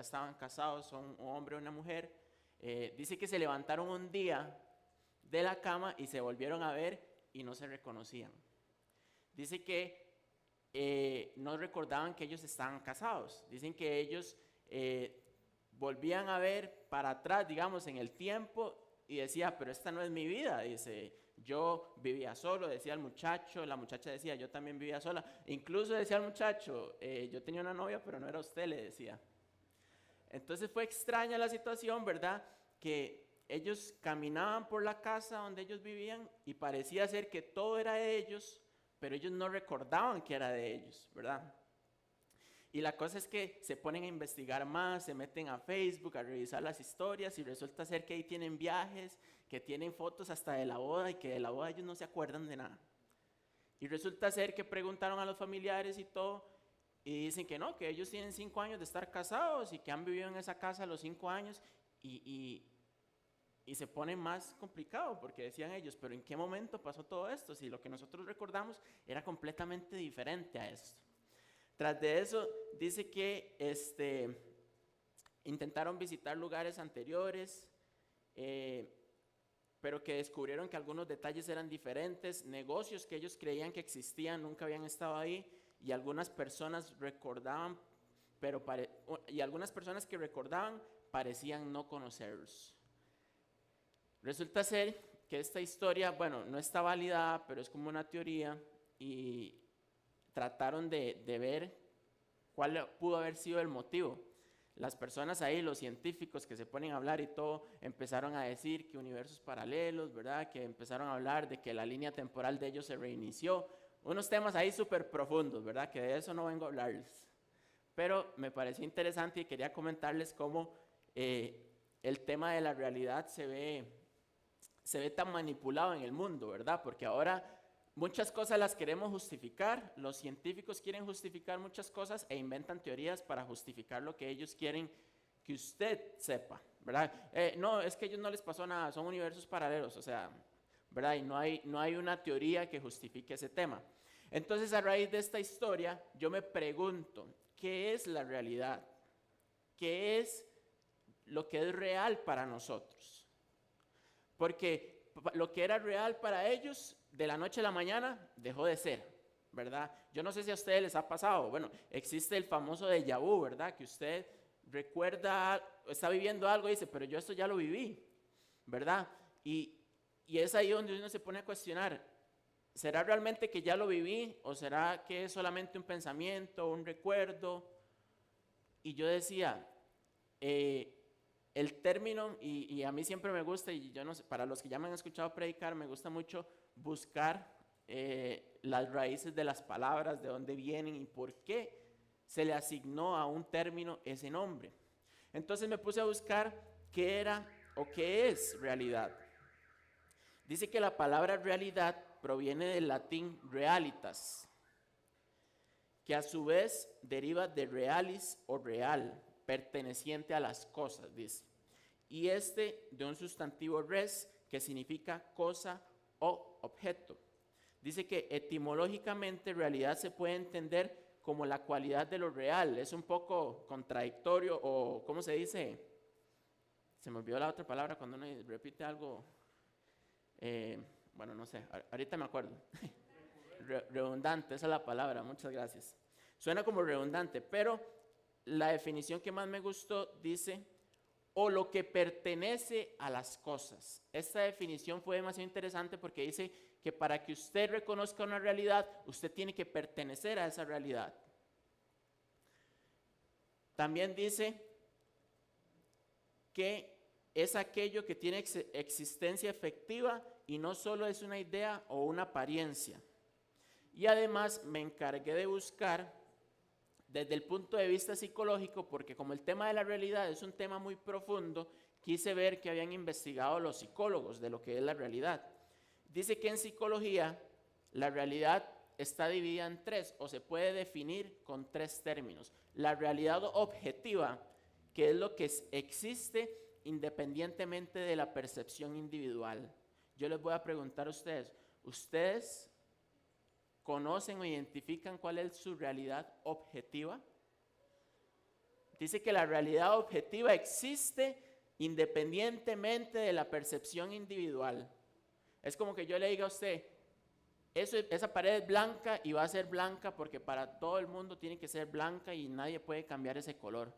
estaban casados, son un hombre y una mujer. Dice que se levantaron un día de la cama y se volvieron a ver y no se reconocían. Dice que no recordaban que ellos estaban casados. Dicen que ellos volvían a ver para atrás, digamos, en el tiempo y decía, pero esta no es mi vida. Dice, yo vivía solo, decía el muchacho, la muchacha decía, yo también vivía sola. Incluso decía el muchacho, yo tenía una novia, pero no era usted, le decía. Entonces fue extraña la situación, ¿verdad? Que ellos caminaban por la casa donde ellos vivían y parecía ser que todo era de ellos, pero ellos no recordaban que era de ellos, ¿verdad? Y la cosa es que se ponen a investigar más, se meten a Facebook a revisar las historias y resulta ser que ahí tienen viajes, que tienen fotos hasta de la boda y que de la boda ellos no se acuerdan de nada. Y resulta ser que preguntaron a los familiares y todo y dicen que no, que ellos tienen 5 años de estar casados y que han vivido en esa casa los 5 años y se pone más complicado porque decían ellos, pero ¿en qué momento pasó todo esto? Si lo que nosotros recordamos era completamente diferente a esto. Tras de eso, dice que intentaron visitar lugares anteriores, pero que descubrieron que algunos detalles eran diferentes, negocios que ellos creían que existían nunca habían estado ahí, y algunas personas recordaban, y algunas personas que recordaban parecían no conocerlos. Resulta ser que esta historia, bueno, no está validada, pero es como una teoría, y trataron de ver cuál pudo haber sido el motivo. Las personas ahí, los científicos que se ponen a hablar y todo, empezaron a decir que universos paralelos, ¿verdad? Que empezaron a hablar de que la línea temporal de ellos se reinició. Unos temas ahí súper profundos, ¿verdad? Que de eso no vengo a hablarles. Pero me pareció interesante y quería comentarles cómo el tema de la realidad se ve tan manipulado en el mundo, ¿verdad? Porque ahora muchas cosas las queremos justificar, los científicos quieren justificar muchas cosas e inventan teorías para justificar lo que ellos quieren que usted sepa, ¿verdad? No, es que a ellos no les pasó nada, son universos paralelos, o sea, ¿verdad? Y no hay una teoría que justifique ese tema. Entonces, a raíz de esta historia, yo me pregunto, ¿qué es la realidad? ¿Qué es lo que es real para nosotros? Porque lo que era real para ellos, de la noche a la mañana, dejó de ser, ¿verdad? Yo no sé si a ustedes les ha pasado. Bueno, existe el famoso déjà vu, ¿verdad? Que usted recuerda, está viviendo algo y dice, pero yo esto ya lo viví, ¿verdad? Y es ahí donde uno se pone a cuestionar, ¿será realmente que ya lo viví o será que es solamente un pensamiento, un recuerdo? Y yo decía, el término, y a mí siempre me gusta, y yo no sé, para los que ya me han escuchado predicar, me gusta mucho buscar las raíces de las palabras, de dónde vienen y por qué se le asignó a un término ese nombre. Entonces me puse a buscar qué era o qué es realidad. Dice que la palabra realidad proviene del latín realitas, que a su vez deriva de realis o real, perteneciente a las cosas, dice. Y de un sustantivo res, que significa cosa o objeto. Dice que etimológicamente realidad se puede entender como la cualidad de lo real. Es un poco contradictorio o, ¿cómo se dice? Se me olvidó la otra palabra cuando uno repite algo. Bueno, no sé, ahorita me acuerdo. Redundante, esa es la palabra, muchas gracias. Suena como redundante, pero la definición que más me gustó dice, o lo que pertenece a las cosas. Esta definición fue demasiado interesante porque dice que para que usted reconozca una realidad, usted tiene que pertenecer a esa realidad. También dice que es aquello que tiene existencia efectiva y no solo es una idea o una apariencia. Y además me encargué de buscar desde el punto de vista psicológico, porque como el tema de la realidad es un tema muy profundo, quise ver qué habían investigado los psicólogos de lo que es la realidad. Dice que en psicología la realidad está dividida en tres, o se puede definir con tres términos. La realidad objetiva, que es lo que existe independientemente de la percepción individual. Yo les voy a preguntar a ustedes, ¿ustedes conocen o identifican cuál es su realidad objetiva? Dice que la realidad objetiva existe independientemente de la percepción individual. Es como que yo le diga a usted, esa pared es blanca y va a ser blanca porque para todo el mundo tiene que ser blanca y nadie puede cambiar ese color.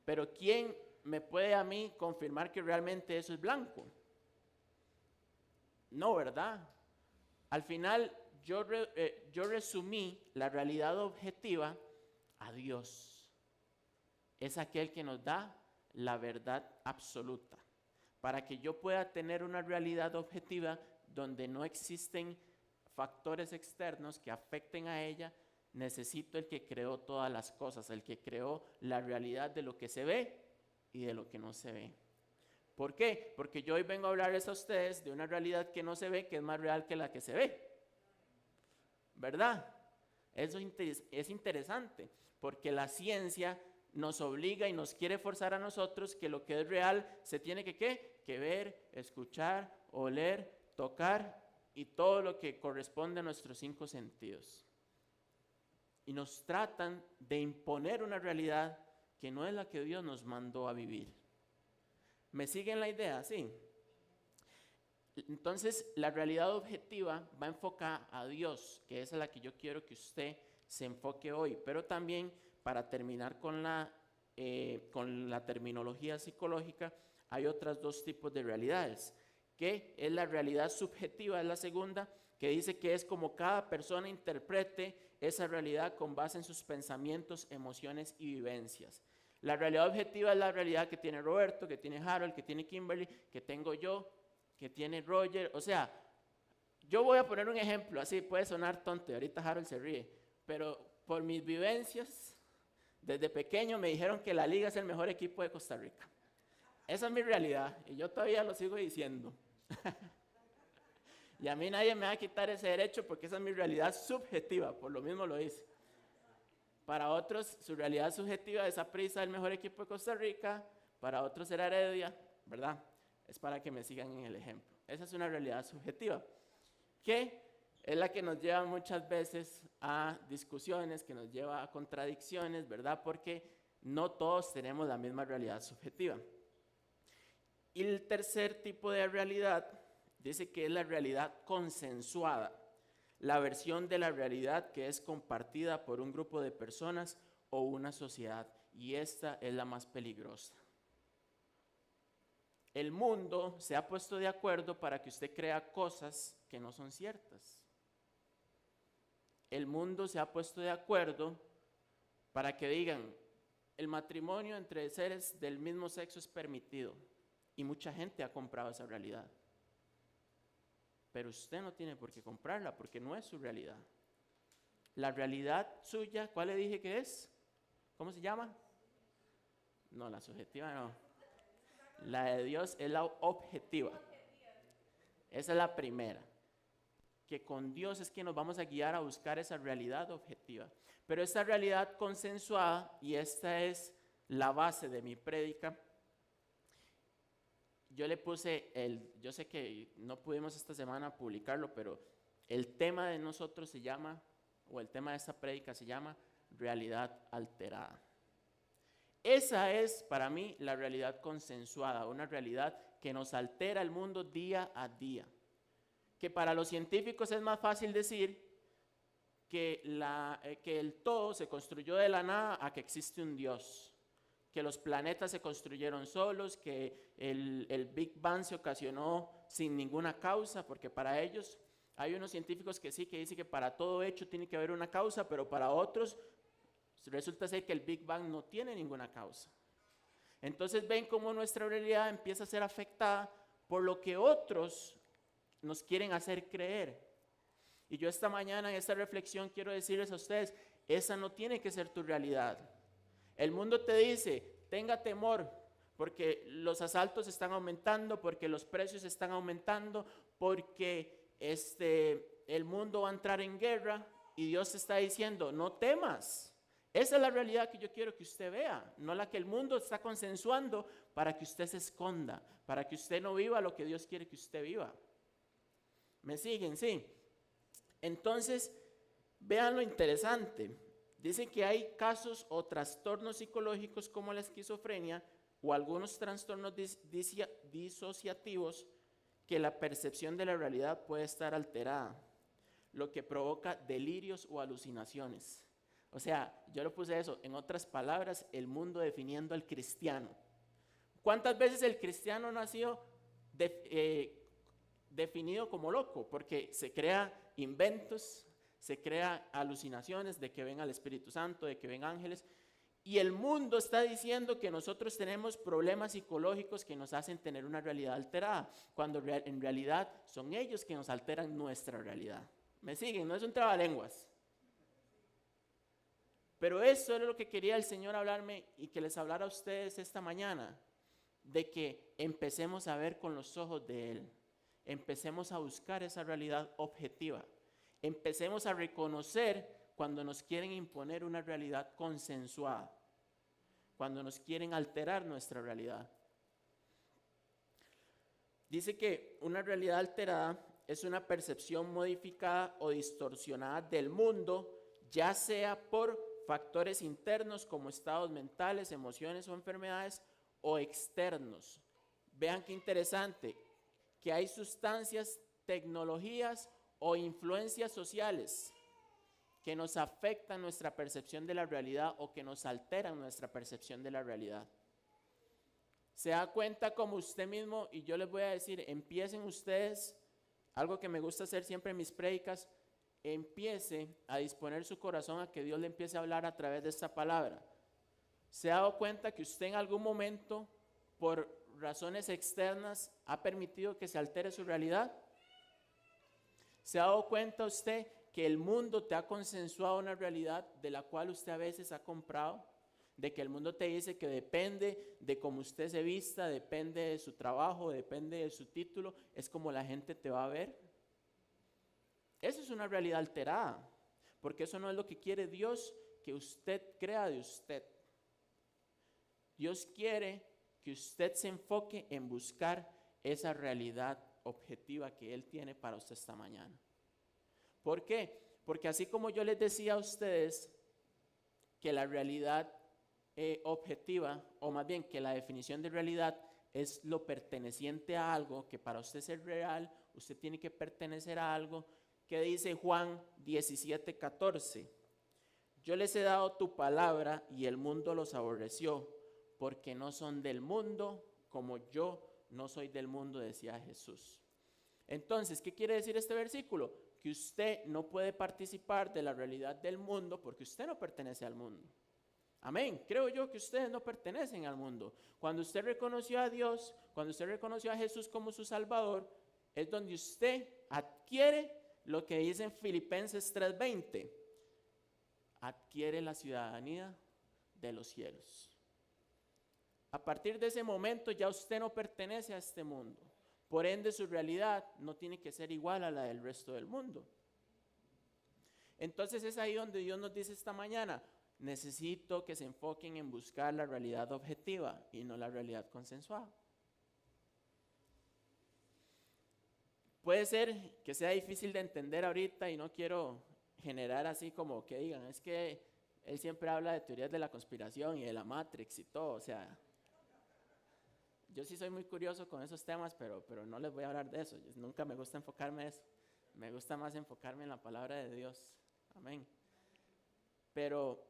Pero ¿quién me puede a mí confirmar que realmente eso es blanco? No, ¿verdad? Al final yo resumí la realidad objetiva a Dios. Es aquel que nos da la verdad absoluta. Para que yo pueda tener una realidad objetiva donde no existen factores externos que afecten a ella, necesito el que creó todas las cosas, el que creó la realidad de lo que se ve y de lo que no se ve. ¿Por qué? Porque yo hoy vengo a hablarles a ustedes de una realidad que no se ve, que es más real que la que se ve. ¿Verdad? Eso es interesante, porque la ciencia nos obliga y nos quiere forzar a nosotros que lo que es real se tiene que ver, escuchar, oler, tocar y todo lo que corresponde a nuestros 5 sentidos. Y nos tratan de imponer una realidad que no es la que Dios nos mandó a vivir. ¿Me siguen la idea? Sí. Entonces, la realidad objetiva va enfocada a Dios, que es a la que yo quiero que usted se enfoque hoy. Pero también, para terminar con la terminología psicológica, hay otros 2 tipos de realidades, que es la realidad subjetiva, es la segunda, que dice que es como cada persona interprete esa realidad con base en sus pensamientos, emociones y vivencias. La realidad objetiva es la realidad que tiene Roberto, que tiene Harold, que tiene Kimberly, que tengo yo, que tiene Roger. O sea, yo voy a poner un ejemplo, así puede sonar tonto, ahorita Harold se ríe, pero por mis vivencias, desde pequeño me dijeron que la Liga es el mejor equipo de Costa Rica. Esa es mi realidad y yo todavía lo sigo diciendo. Y a mí nadie me va a quitar ese derecho porque esa es mi realidad subjetiva, por lo mismo lo dice. Para otros, su realidad subjetiva es Saprissa el mejor equipo de Costa Rica, para otros será Heredia, ¿verdad? Es para que me sigan en el ejemplo. Esa es una realidad subjetiva, que es la que nos lleva muchas veces a discusiones, que nos lleva a contradicciones, ¿verdad? Porque no todos tenemos la misma realidad subjetiva. Y el tercer tipo de realidad dice que es la realidad consensuada, la versión de la realidad que es compartida por un grupo de personas o una sociedad, y esta es la más peligrosa. El mundo se ha puesto de acuerdo para que usted crea cosas que no son ciertas. El mundo se ha puesto de acuerdo para que digan, el matrimonio entre seres del mismo sexo es permitido, y mucha gente ha comprado esa realidad. Pero usted no tiene por qué comprarla porque no es su realidad. La realidad suya, ¿cuál le dije que es? ¿Cómo se llama? No, la subjetiva no. La de Dios es la objetiva. Esa es la primera. Que con Dios es que nos vamos a guiar a buscar esa realidad objetiva. Pero esta realidad consensuada, y esta es la base de mi prédica, yo le puse yo sé que no pudimos esta semana publicarlo, pero el tema de nosotros se llama, o el tema de esta prédica se llama realidad alterada. Esa es para mí la realidad consensuada, una realidad que nos altera el mundo día a día. Que para los científicos es más fácil decir que el todo se construyó de la nada a que existe un Dios. Que los planetas se construyeron solos, que el Big Bang se ocasionó sin ninguna causa, porque para ellos hay unos científicos que sí, que dicen que para todo hecho tiene que haber una causa, pero para otros resulta ser que el Big Bang no tiene ninguna causa. Entonces ven cómo nuestra realidad empieza a ser afectada por lo que otros nos quieren hacer creer. Y yo esta mañana en esta reflexión quiero decirles a ustedes, esa no tiene que ser tu realidad. El mundo te dice, tenga temor, porque los asaltos están aumentando, porque los precios están aumentando, porque el mundo va a entrar en guerra, y Dios te está diciendo, no temas. Esa es la realidad que yo quiero que usted vea, no la que el mundo está consensuando para que usted se esconda, para que usted no viva lo que Dios quiere que usted viva. ¿Me siguen? Sí. Entonces, vean lo interesante. Dice que hay casos o trastornos psicológicos como la esquizofrenia o algunos trastornos disociativos que la percepción de la realidad puede estar alterada, lo que provoca delirios o alucinaciones. O sea, yo le puse eso, en otras palabras, el mundo definiendo al cristiano. ¿Cuántas veces el cristiano no ha sido definido como loco? Porque se crea inventos, se crea alucinaciones de que ven al Espíritu Santo, de que ven ángeles, y el mundo está diciendo que nosotros tenemos problemas psicológicos que nos hacen tener una realidad alterada, cuando en realidad son ellos que nos alteran nuestra realidad. ¿Me siguen? No es un trabalenguas. Pero eso es lo que quería el Señor hablarme y que les hablara a ustedes esta mañana, de que empecemos a ver con los ojos de Él, empecemos a buscar esa realidad objetiva, empecemos a reconocer cuando nos quieren imponer una realidad consensuada, cuando nos quieren alterar nuestra realidad. Dice que una realidad alterada es una percepción modificada o distorsionada del mundo, ya sea por factores internos como estados mentales, emociones o enfermedades, o externos. Vean qué interesante, que hay sustancias, tecnologías o influencias sociales que nos afectan nuestra percepción de la realidad o que nos alteran nuestra percepción de la realidad. Se da cuenta como usted mismo, y yo les voy a decir, empiecen ustedes, algo que me gusta hacer siempre en mis prédicas, empiece a disponer su corazón a que Dios le empiece a hablar a través de esta palabra. ¿Se ha dado cuenta que usted en algún momento, por razones externas, ha permitido que se altere su realidad? ¿Se ha dado cuenta usted que el mundo te ha consensuado una realidad de la cual usted a veces ha comprado? De que el mundo te dice que depende de cómo usted se vista, depende de su trabajo, depende de su título, es como la gente te va a ver. Eso es una realidad alterada, porque eso no es lo que quiere Dios que usted crea de usted. Dios quiere que usted se enfoque en buscar esa realidad objetiva que Él tiene para usted esta mañana. ¿Por qué? Porque así como yo les decía a ustedes que la realidad objetiva, o más bien que la definición de realidad es lo perteneciente a algo, que para usted ser real, usted tiene que pertenecer a algo, que dice Juan 17:14. Yo les he dado tu palabra y el mundo los aborreció, porque no son del mundo, como yo no soy del mundo, decía Jesús. Entonces, ¿qué quiere decir este versículo? Que usted no puede participar de la realidad del mundo porque usted no pertenece al mundo. Amén. Creo yo que ustedes no pertenecen al mundo. Cuando usted reconoció a Dios, cuando usted reconoció a Jesús como su Salvador, es donde usted adquiere lo que dice en Filipenses 3:20. Adquiere la ciudadanía de los cielos. A partir de ese momento ya usted no pertenece a este mundo. Por ende, su realidad no tiene que ser igual a la del resto del mundo. Entonces es ahí donde Dios nos dice esta mañana, necesito que se enfoquen en buscar la realidad objetiva y no la realidad consensuada. Puede ser que sea difícil de entender ahorita y no quiero generar así como que digan, es que él siempre habla de teorías de la conspiración y de la Matrix y todo, o sea, yo sí soy muy curioso con esos temas, pero no les voy a hablar de eso, nunca me gusta enfocarme en eso, me gusta más enfocarme en la palabra de Dios, amén. Pero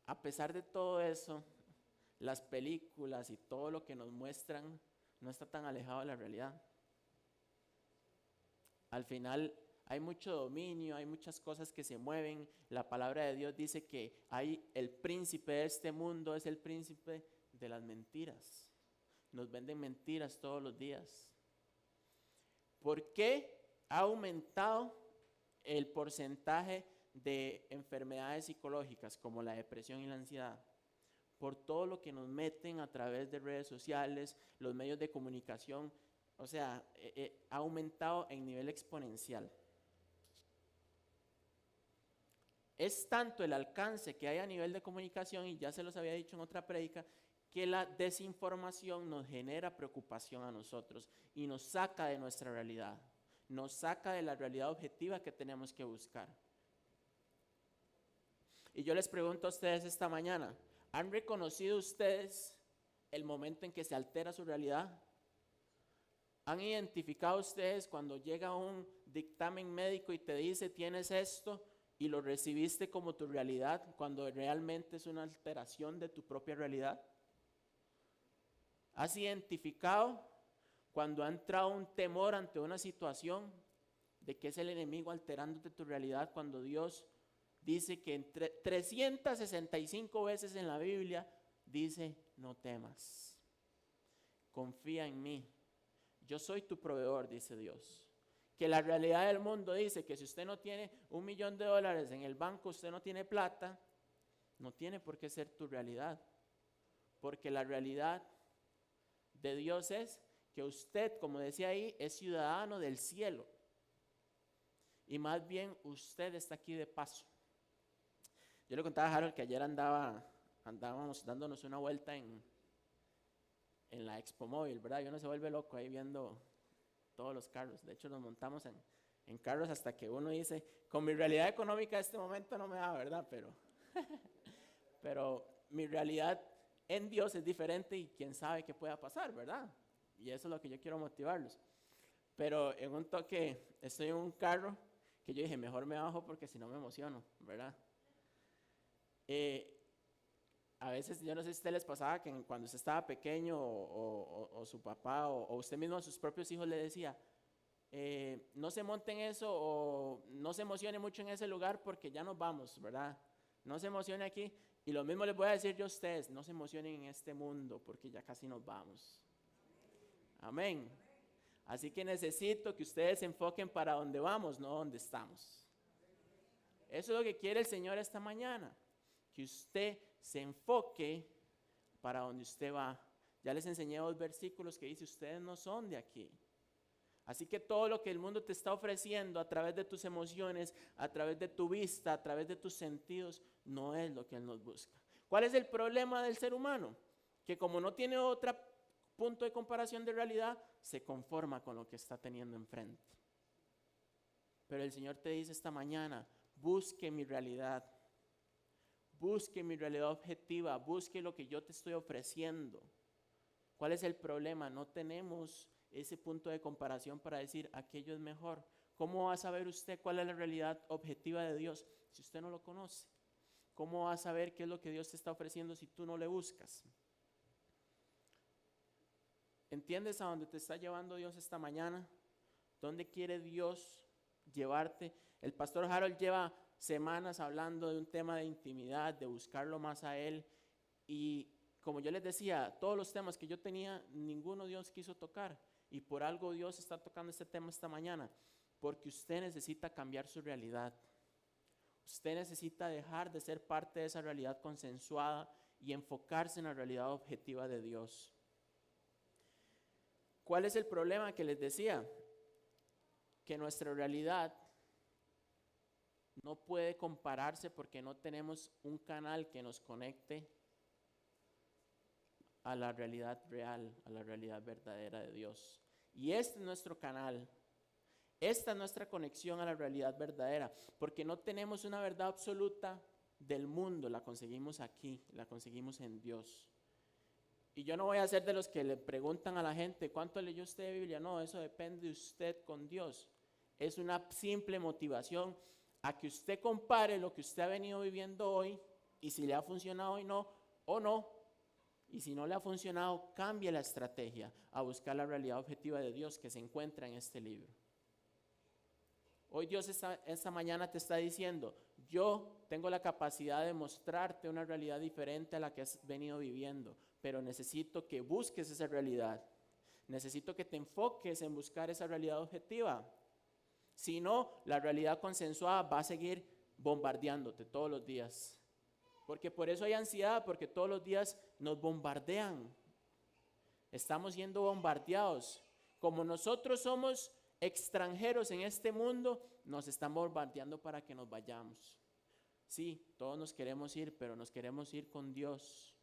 a pesar de todo eso, las películas y todo lo que nos muestran no está tan alejado de la realidad. Al final hay mucho dominio, hay muchas cosas que se mueven. La palabra de Dios dice que hay el príncipe de este mundo, es el príncipe de las mentiras. Nos venden mentiras todos los días. ¿Por qué ha aumentado el porcentaje de enfermedades psicológicas como la depresión y la ansiedad? Por todo lo que nos meten a través de redes sociales, los medios de comunicación, o sea, ha aumentado en nivel exponencial. Es tanto el alcance que hay a nivel de comunicación, y ya se los había dicho en otra prédica, que la desinformación nos genera preocupación a nosotros y nos saca de nuestra realidad, nos saca de la realidad objetiva que tenemos que buscar. Y yo les pregunto a ustedes esta mañana, ¿han reconocido ustedes el momento en que se altera su realidad? ¿Han identificado ustedes cuando llega un dictamen médico y te dice tienes esto y lo recibiste como tu realidad cuando realmente es una alteración de tu propia realidad? ¿Has identificado cuando ha entrado un temor ante una situación de que es el enemigo alterándote tu realidad cuando Dios dice que en 365 veces en la Biblia dice no temas, confía en mí, yo soy tu proveedor, dice Dios? Que la realidad del mundo dice que si usted no tiene $1,000,000 en el banco, usted no tiene plata, no tiene por qué ser tu realidad, porque la realidad de Dios es que usted, como decía ahí, es ciudadano del cielo y más bien usted está aquí de paso. Yo le contaba a Harold que ayer andábamos dándonos una vuelta en la Expo Móvil, ¿verdad? Y uno se vuelve loco ahí viendo todos los carros. De hecho, nos montamos en carros hasta que uno dice, con mi realidad económica en este momento no me da, ¿verdad? Pero mi realidad en Dios es diferente y quién sabe qué pueda pasar, ¿verdad? Y eso es lo que yo quiero motivarlos. Pero en un toque estoy en un carro que yo dije, mejor me bajo porque si no me emociono, ¿verdad? A veces, yo no sé si a ustedes les pasaba que cuando usted estaba pequeño o su papá o usted mismo a sus propios hijos le decía, no se monte en eso o no se emocione mucho en ese lugar porque ya nos vamos, ¿verdad? No se emocione aquí. Y lo mismo les voy a decir yo a ustedes, no se emocionen en este mundo porque ya casi nos vamos. Amén. Así que necesito que ustedes se enfoquen para dónde vamos, no donde estamos. Eso es lo que quiere el Señor esta mañana, que usted se enfoque para donde usted va. Ya les enseñé 2 versículos que dice, ustedes no son de aquí. Así que todo lo que el mundo te está ofreciendo a través de tus emociones, a través de tu vista, a través de tus sentidos, no es lo que Él nos busca. ¿Cuál es el problema del ser humano? Que como no tiene otro punto de comparación de realidad, se conforma con lo que está teniendo enfrente. Pero el Señor te dice esta mañana, busque mi realidad objetiva, busque lo que yo te estoy ofreciendo. ¿Cuál es el problema? No tenemos ese punto de comparación para decir aquello es mejor. ¿Cómo va a saber usted cuál es la realidad objetiva de Dios si usted no lo conoce? ¿Cómo va a saber qué es lo que Dios te está ofreciendo si tú no le buscas? ¿Entiendes a dónde te está llevando Dios esta mañana? ¿Dónde quiere Dios llevarte? El pastor Harold lleva semanas hablando de un tema de intimidad, de buscarlo más a Él. Y como yo les decía, todos los temas que yo tenía, ninguno Dios quiso tocar. Y por algo Dios está tocando este tema esta mañana. Porque usted necesita cambiar su realidad. Usted necesita dejar de ser parte de esa realidad consensuada y enfocarse en la realidad objetiva de Dios. ¿Cuál es el problema que les decía? Que nuestra realidad no puede compararse porque no tenemos un canal que nos conecte a la realidad real, a la realidad verdadera de Dios. Y este es nuestro canal. Esta es nuestra conexión a la realidad verdadera, porque no tenemos una verdad absoluta del mundo, la conseguimos aquí, la conseguimos en Dios. Y yo no voy a ser de los que le preguntan a la gente, ¿cuánto leyó usted de Biblia? No, eso depende de usted con Dios. Es una simple motivación a que usted compare lo que usted ha venido viviendo hoy y si le ha funcionado o no. Y si no le ha funcionado, cambie la estrategia a buscar la realidad objetiva de Dios que se encuentra en este libro. Hoy Dios esta mañana te está diciendo, yo tengo la capacidad de mostrarte una realidad diferente a la que has venido viviendo, pero necesito que busques esa realidad. Necesito que te enfoques en buscar esa realidad objetiva. Si no, la realidad consensuada va a seguir bombardeándote todos los días. Porque por eso hay ansiedad, porque todos los días nos bombardean. Estamos siendo bombardeados. Como nosotros somos extranjeros en este mundo, nos están bombardeando para que nos vayamos. Sí, todos nos queremos ir, pero nos queremos ir con Dios.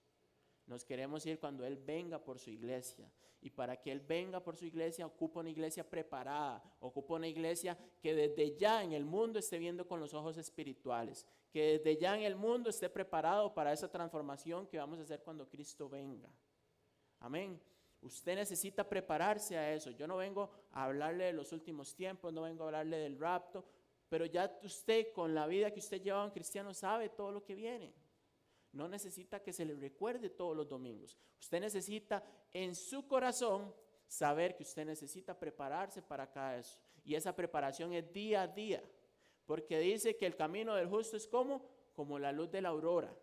Nos queremos ir cuando Él venga por su iglesia. Y para que Él venga por su iglesia, ocupa una iglesia preparada, ocupa una iglesia que desde ya en el mundo esté viendo con los ojos espirituales, que desde ya en el mundo esté preparado para esa transformación que vamos a hacer cuando Cristo venga. Amén. Usted necesita prepararse a eso. Yo no vengo a hablarle de los últimos tiempos, no vengo a hablarle del rapto, pero ya usted con la vida que usted lleva en cristiano sabe todo lo que viene. No necesita que se le recuerde todos los domingos. Usted necesita en su corazón saber que usted necesita prepararse para cada eso. Y esa preparación es día a día. Porque dice que el camino del justo es como la luz de la aurora,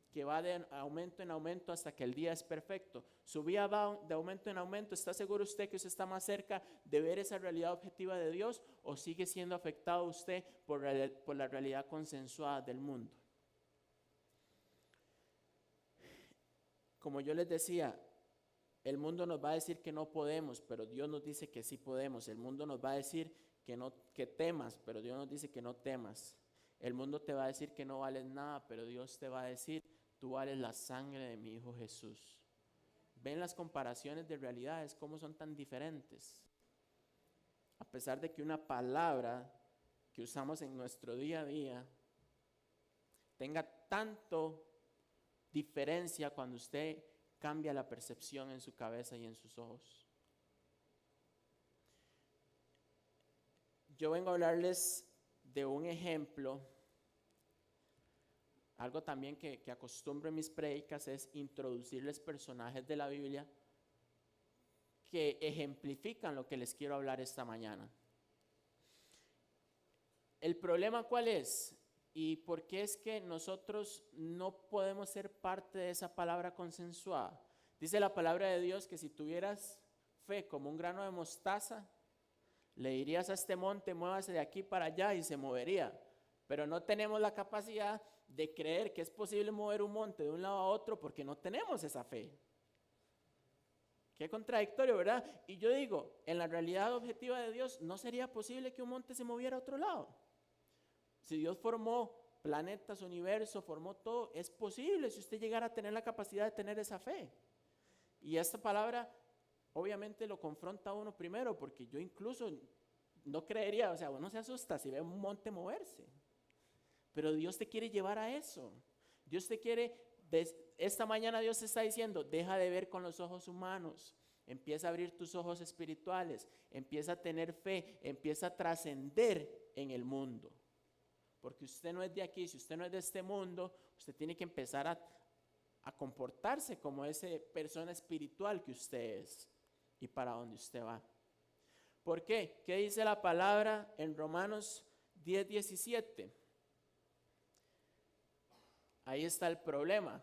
que va de aumento en aumento hasta que el día es perfecto. Su vida va de aumento en aumento. ¿Está seguro usted que usted está más cerca de ver esa realidad objetiva de Dios? ¿O sigue siendo afectado usted por la realidad consensuada del mundo? Como yo les decía, el mundo nos va a decir que no podemos, pero Dios nos dice que sí podemos. El mundo nos va a decir que temas, pero Dios nos dice que no temas. El mundo te va a decir que no vales nada, pero Dios te va a decir, tú vales la sangre de mi Hijo Jesús. ¿Ven las comparaciones de realidades, cómo son tan diferentes? A pesar de que una palabra que usamos en nuestro día a día tenga tanto diferencia cuando usted cambia la percepción en su cabeza y en sus ojos. Yo vengo a hablarles de un ejemplo. Algo también que acostumbro en mis prédicas es introducirles personajes de la Biblia que ejemplifican lo que les quiero hablar esta mañana. ¿El problema cuál es? ¿Y por qué es que nosotros no podemos ser parte de esa palabra consensuada? Dice la palabra de Dios que si tuvieras fe como un grano de mostaza, le dirías a este monte, muévase de aquí para allá y se movería. Pero no tenemos la capacidad de creer que es posible mover un monte de un lado a otro porque no tenemos esa fe. Qué contradictorio, ¿verdad? Y yo digo, en la realidad objetiva de Dios, ¿no sería posible que un monte se moviera a otro lado? Si Dios formó planetas, universo, formó todo, es posible si usted llegara a tener la capacidad de tener esa fe. Y esta palabra obviamente lo confronta a uno primero, porque yo incluso no creería, o sea, uno se asusta si ve un monte moverse. Pero Dios te quiere llevar a eso. Dios te quiere, esta mañana Dios te está diciendo, deja de ver con los ojos humanos. Empieza a abrir tus ojos espirituales, empieza a tener fe, empieza a trascender en el mundo. Porque usted no es de aquí, si usted no es de este mundo, usted tiene que empezar a comportarse como esa persona espiritual que usted es y para donde usted va. ¿Por qué? ¿Qué dice la palabra en Romanos 10:17? Ahí está el problema.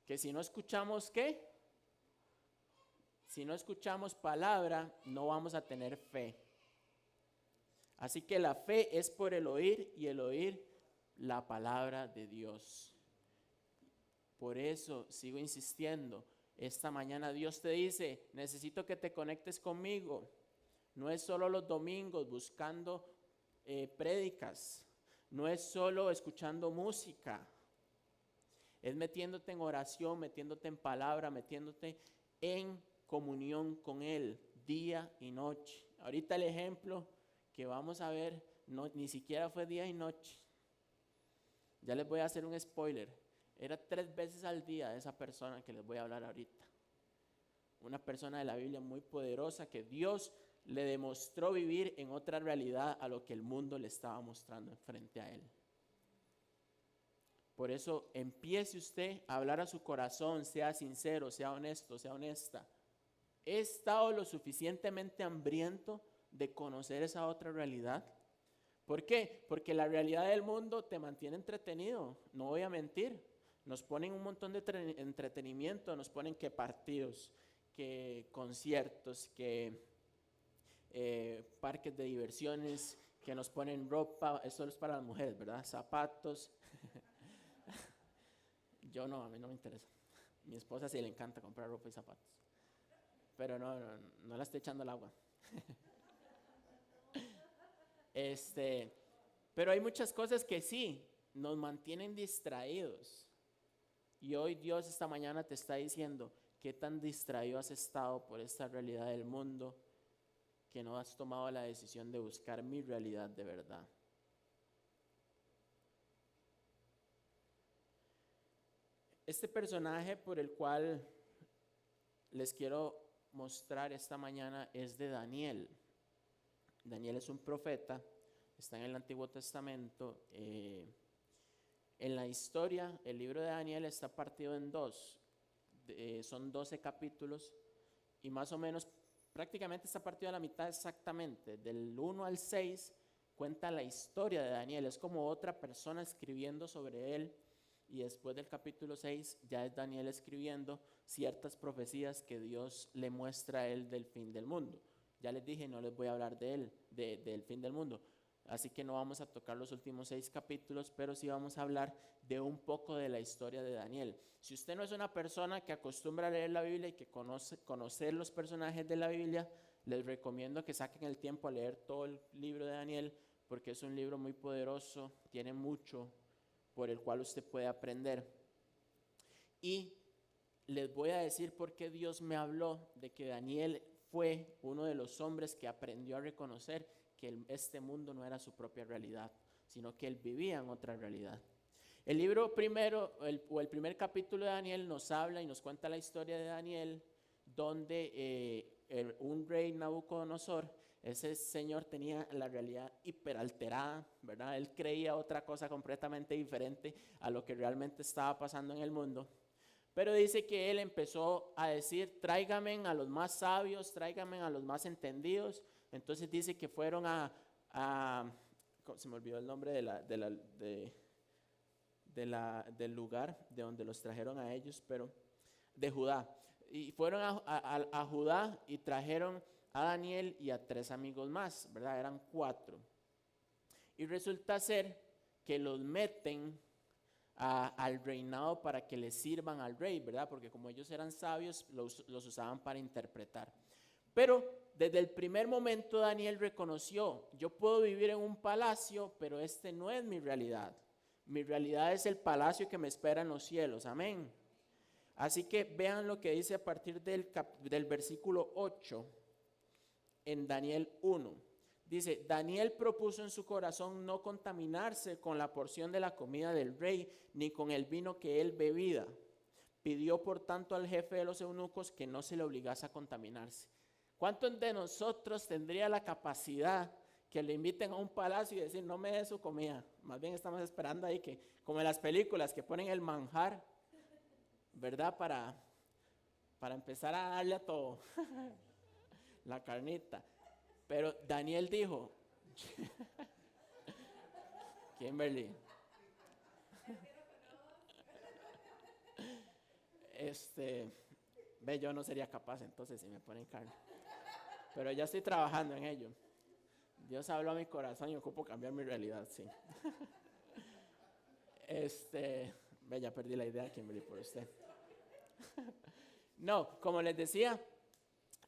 Que si no escuchamos ¿qué? Si no escuchamos palabra, no vamos a tener fe. Así que la fe es por el oír y el oír la palabra de Dios. Por eso sigo insistiendo. Esta mañana Dios te dice, necesito que te conectes conmigo. No es solo los domingos buscando prédicas. No es solo escuchando música. Es metiéndote en oración, metiéndote en palabra, metiéndote en comunión con Él día y noche. Ahorita el ejemplo que vamos a ver ni siquiera fue día y noche. Ya les voy a hacer un spoiler. Era 3 veces al día esa persona que les voy a hablar ahorita. Una persona de la Biblia muy poderosa que Dios le demostró vivir en otra realidad a lo que el mundo le estaba mostrando frente a él. Por eso empiece usted a hablar a su corazón, sea sincero, sea honesto, sea honesta. ¿He estado lo suficientemente hambriento de conocer esa otra realidad? ¿Por qué? Porque la realidad del mundo te mantiene entretenido, no voy a mentir. Nos ponen un montón de entretenimiento, nos ponen que partidos, que conciertos, que parques de diversiones, que nos ponen ropa, eso es para las mujeres, ¿verdad? Zapatos. Yo no, a mí no me interesa. Mi esposa sí le encanta comprar ropa y zapatos. Pero no la estoy echando al agua. Pero hay muchas cosas que sí nos mantienen distraídos. Y hoy Dios esta mañana te está diciendo qué tan distraído has estado por esta realidad del mundo que no has tomado la decisión de buscar mi realidad de verdad. Este personaje por el cual les quiero mostrar esta mañana es de Daniel. Daniel es un profeta, está en el Antiguo Testamento. En la historia, el libro de Daniel está partido en dos. Son 12 capítulos y más o menos prácticamente está partido a la mitad exactamente. Del 1 al 6 cuenta la historia de Daniel, es como otra persona escribiendo sobre él. Y después del capítulo 6 ya es Daniel escribiendo ciertas profecías que Dios le muestra a él del fin del mundo. Ya les dije, no les voy a hablar de él, del fin del mundo. Así que no vamos a tocar los últimos 6 capítulos, pero sí vamos a hablar de un poco de la historia de Daniel. Si usted no es una persona que acostumbra a leer la Biblia y que conocer los personajes de la Biblia, les recomiendo que saquen el tiempo a leer todo el libro de Daniel, porque es un libro muy poderoso, tiene mucho por el cual usted puede aprender. Y les voy a decir por qué Dios me habló de que Daniel fue uno de los hombres que aprendió a reconocer que este mundo no era su propia realidad, sino que él vivía en otra realidad. El libro primero, el primer capítulo de Daniel nos habla y nos cuenta la historia de Daniel, donde un rey Nabucodonosor, ese señor tenía la realidad hiperalterada, ¿verdad? Él creía otra cosa completamente diferente a lo que realmente estaba pasando en el mundo. Pero dice que él empezó a decir, tráigame a los más sabios, tráigame a los más entendidos. Entonces dice que fueron se me olvidó el nombre del lugar de donde los trajeron a ellos, pero de Judá. Y fueron a Judá y trajeron a Daniel y a 3 amigos más, ¿verdad? Eran 4. Y resulta ser que los meten al reinado para que les sirvan al rey, ¿verdad? Porque como ellos eran sabios, los usaban para interpretar. Pero desde el primer momento Daniel reconoció, yo puedo vivir en un palacio, pero este no es mi realidad. Mi realidad es el palacio que me espera en los cielos, amén. Así que vean lo que dice a partir del versículo 8 en Daniel 1. Dice, Daniel propuso en su corazón no contaminarse con la porción de la comida del rey, ni con el vino que él bebía. Pidió por tanto al jefe de los eunucos que no se le obligase a contaminarse. ¿Cuántos de nosotros tendría la capacidad que le inviten a un palacio y decir, no me dé su comida? Más bien estamos esperando ahí que, como en las películas, que ponen el manjar, ¿verdad? Para empezar a darle a todo, la carnita. Pero Daniel dijo, Kimberly, ve, yo no sería capaz entonces si me ponen carne. Pero ya estoy trabajando en ello. Dios habló a mi corazón y ocupo cambiar mi realidad, sí. Ve, ya perdí la idea, Kimberly, por usted. No, como les decía,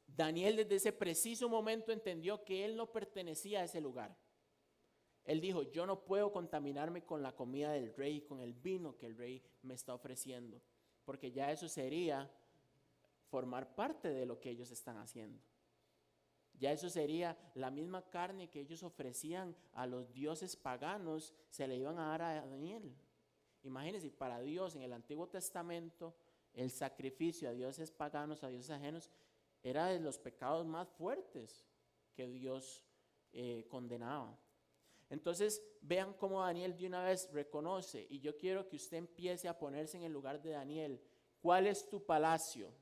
Daniel desde ese preciso momento entendió que él no pertenecía a ese lugar. Él dijo, yo no puedo contaminarme con la comida del rey, con el vino que el rey me está ofreciendo, porque ya eso sería formar parte de lo que ellos están haciendo. Ya eso sería la misma carne que ellos ofrecían a los dioses paganos, se le iban a dar a Daniel. Imagínense, para Dios en el Antiguo Testamento, el sacrificio a dioses paganos, a dioses ajenos, era de los pecados más fuertes que Dios condenaba. Entonces vean cómo Daniel de una vez reconoce, y yo quiero que usted empiece a ponerse en el lugar de Daniel. ¿Cuál es tu palacio?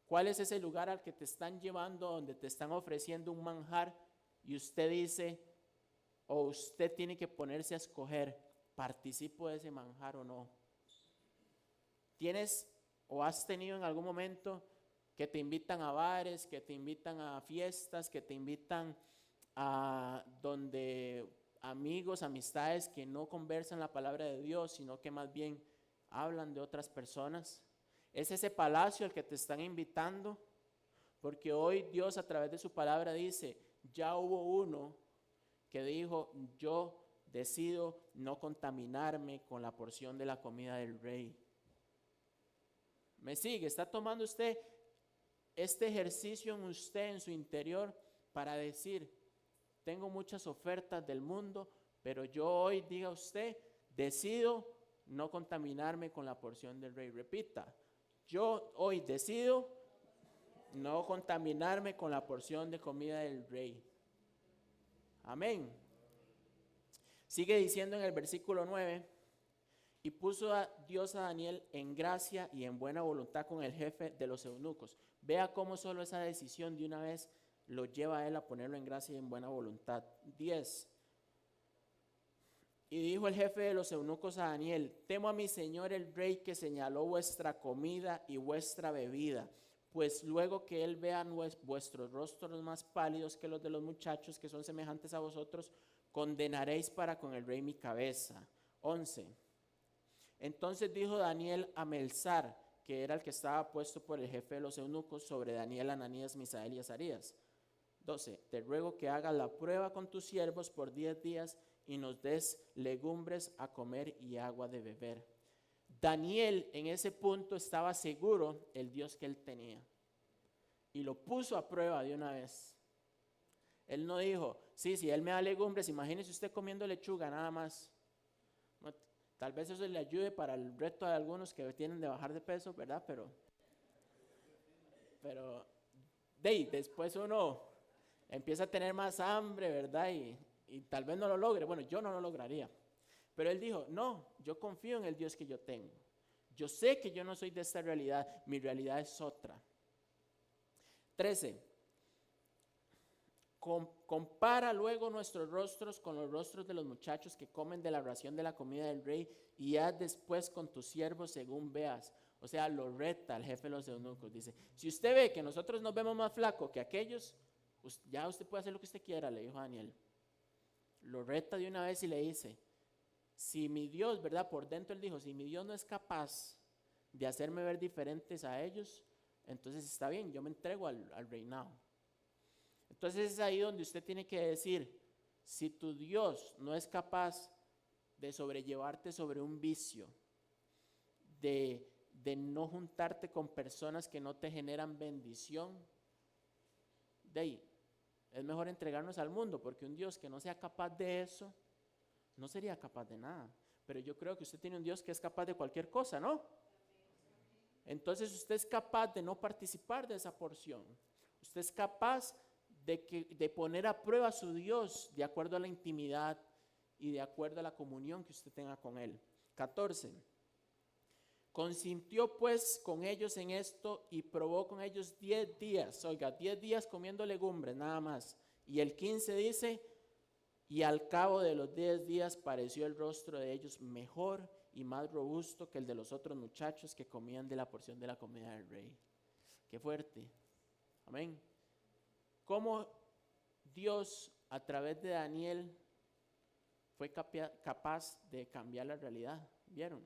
¿Cuál es ese lugar al que te están llevando, donde te están ofreciendo un manjar y usted dice, o usted tiene que ponerse a escoger, ¿participo de ese manjar o no? ¿Tienes o has tenido en algún momento que te invitan a bares, que te invitan a fiestas, que te invitan a donde amigos, amistades que no conversan la palabra de Dios, sino que más bien hablan de otras personas? ¿Es ese palacio al que te están invitando? Porque hoy Dios a través de su palabra dice, ya hubo uno que dijo, yo decido no contaminarme con la porción de la comida del rey. ¿Me sigue? ¿Está tomando usted este ejercicio en usted, en su interior, para decir, tengo muchas ofertas del mundo, pero yo hoy, diga usted, decido no contaminarme con la porción del rey? Repita, yo hoy decido no contaminarme con la porción de comida del rey. Amén. Sigue diciendo en el versículo 9, y puso a Dios a Daniel en gracia y en buena voluntad con el jefe de los eunucos. Vea cómo solo esa decisión de una vez lo lleva a él a ponerlo en gracia y en buena voluntad. 10. Y dijo el jefe de los eunucos a Daniel, temo a mi señor el rey, que señaló vuestra comida y vuestra bebida, pues luego que él vea vuestros rostros más pálidos que los de los muchachos que son semejantes a vosotros, condenaréis para con el rey mi cabeza. 11. Entonces dijo Daniel a Melzar, que era el que estaba puesto por el jefe de los eunucos sobre Daniel, Ananías, Misael y Azarías. 12. Te ruego que hagas la prueba con tus siervos por 10 días y nos des legumbres a comer y agua de beber. Daniel en ese punto estaba seguro el Dios que él tenía y lo puso a prueba de una vez. Él no dijo, sí, si él me da legumbres, imagínese usted comiendo lechuga nada más. No, tal vez eso le ayude para el reto de algunos que tienen de bajar de peso, ¿verdad? Pero después uno empieza a tener más hambre, ¿verdad? Y tal vez no lo logre. Bueno, yo no lo lograría. Pero él dijo, no, yo confío en el Dios que yo tengo. Yo sé que yo no soy de esta realidad, mi realidad es otra. 13. Compara luego nuestros rostros con los rostros de los muchachos que comen de la ración de la comida del rey, y haz después con tus siervos según veas. O sea, lo reta el jefe de los eunucos. Dice, si usted ve que nosotros nos vemos más flacos que aquellos, ya usted puede hacer lo que usted quiera, le dijo Daniel. Lo reta de una vez y le dice, si mi Dios, ¿verdad? Por dentro él dijo, si mi Dios no es capaz de hacerme ver diferentes a ellos, entonces está bien, yo me entrego al reinado. Entonces es ahí donde usted tiene que decir, si tu Dios no es capaz de sobrellevarte sobre un vicio, de no juntarte con personas que no te generan bendición, de ahí es mejor entregarnos al mundo, porque un Dios que no sea capaz de eso, no sería capaz de nada. Pero yo creo que usted tiene un Dios que es capaz de cualquier cosa, ¿no? Entonces usted es capaz de no participar de esa porción. Usted es capaz de poner a prueba a su Dios de acuerdo a la intimidad y de acuerdo a la comunión que usted tenga con Él. 14. Consintió pues con ellos en esto y probó con ellos 10 días. Oiga, 10 días comiendo legumbres nada más. Y el 15 dice, y al cabo de los 10 días pareció el rostro de ellos mejor y más robusto que el de los otros muchachos que comían de la porción de la comida del rey. Qué fuerte. Amén. Cómo Dios a través de Daniel fue capaz de cambiar la realidad. ¿Vieron?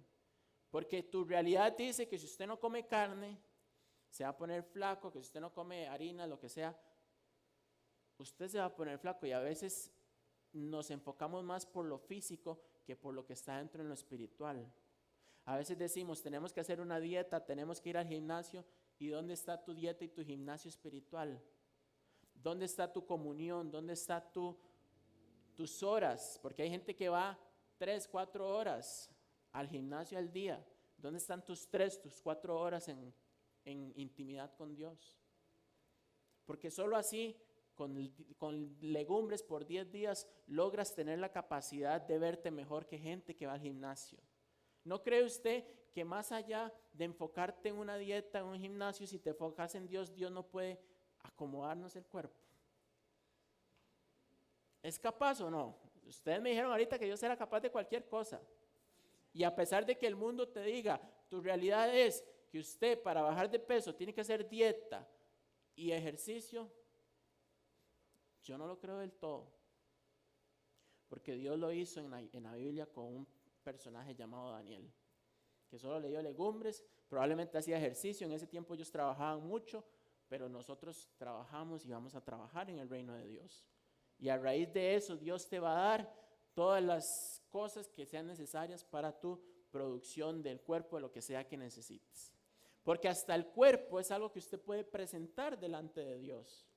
Porque tu realidad dice que si usted no come carne, se va a poner flaco, que si usted no come harina, lo que sea, usted se va a poner flaco. Y a veces nos enfocamos más por lo físico que por lo que está dentro en lo espiritual. A veces decimos, tenemos que hacer una dieta, tenemos que ir al gimnasio. ¿Y dónde está tu dieta y tu gimnasio espiritual? ¿Dónde está tu comunión? ¿Dónde están tus horas? Porque hay gente que va 3, 4 horas al gimnasio al día. ¿Dónde están tus 3, tus 4 horas en intimidad con Dios? Porque solo así, con legumbres por 10 días, logras tener la capacidad de verte mejor que gente que va al gimnasio. ¿No cree usted que más allá de enfocarte en una dieta, en un gimnasio, si te enfocas en Dios, Dios no puede acomodarnos el cuerpo? ¿Es capaz o no? Ustedes me dijeron ahorita que Dios era capaz de cualquier cosa. Y a pesar de que el mundo te diga, tu realidad es que usted para bajar de peso tiene que hacer dieta y ejercicio, yo no lo creo del todo. Porque Dios lo hizo en la Biblia con un personaje llamado Daniel, que solo le dio legumbres, probablemente hacía ejercicio. En ese tiempo ellos trabajaban mucho, pero nosotros trabajamos y vamos a trabajar en el reino de Dios. Y a raíz de eso Dios te va a dar todas las cosas que sean necesarias para tu producción del cuerpo, de lo que sea que necesites. Porque hasta el cuerpo es algo que usted puede presentar delante de Dios.